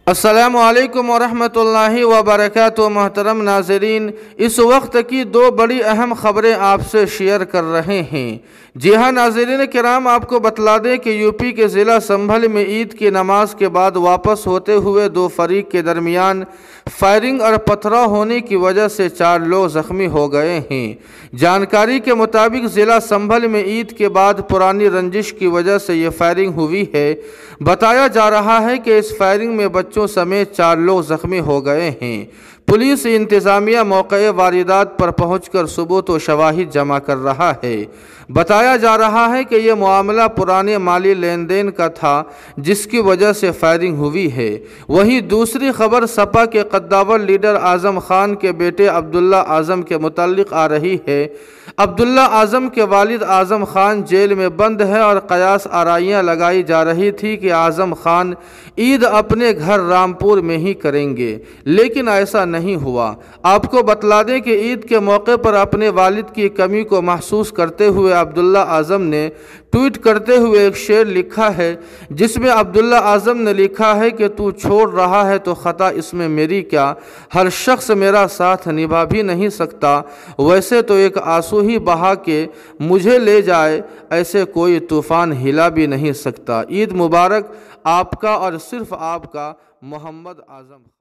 السلام علیکم ورحمۃ اللہ وبرکاتہ۔ محترم ناظرین، اس وقت کی دو بڑی اہم خبریں آپ سے شیئر کر رہے ہیں۔ جی ہاں ناظرین کرام، آپ کو بتلا دیں کہ یو پی کے ضلع سنبھل میں عید کی نماز کے بعد واپس ہوتے ہوئے دو فریق کے درمیان فائرنگ اور پتھراؤ ہونے کی وجہ سے 4 لوگ زخمی ہو گئے ہیں۔ جانکاری کے مطابق ضلع سنبھل میں عید کے بعد پرانی رنجش کی وجہ سے یہ فائرنگ ہوئی ہے۔ بتایا جا رہا ہے کہ اس فائرنگ میں بچوں سمیت 4 لوگ زخمی ہو گئے ہیں۔ پولیس انتظامیہ موقع واردات پر پہنچ کر ثبوت و شواہد جمع کر رہا ہے۔ بتایا جا رہا ہے کہ یہ معاملہ پرانے مالی لین دین کا تھا جس کی وجہ سے فائرنگ ہوئی ہے۔ وہیں دوسری خبر سپا کے قداور لیڈر اعظم خان کے بیٹے عبداللہ اعظم کے متعلق آ رہی ہے۔ عبداللہ اعظم کے والد اعظم خان جیل میں بند ہے اور قیاس آرائیاں لگائی جا رہی تھی کہ اعظم خان عید اپنے گھر رامپور میں ہی کریں گے، لیکن ایسا نہیں ہوا۔ آپ کو بتلا دیں کہ عید کے موقع پر اپنے والد کی کمی کو محسوس کرتے ہوئے عبداللہ اعظم نے ٹویٹ کرتے ہوئے ایک شعر لکھا ہے، جس میں عبداللہ اعظم نے لکھا ہے کہ تو چھوڑ رہا ہے تو خطا اس میں میری کیا، ہر شخص میرا ساتھ نبھا بھی نہیں سکتا، ویسے تو ایک آنسو ہی بہا کے مجھے لے جائے، ایسے کوئی طوفان ہلا بھی نہیں سکتا۔ عید مبارک آپ کا اور صرف آپ کا، محمد اعظم۔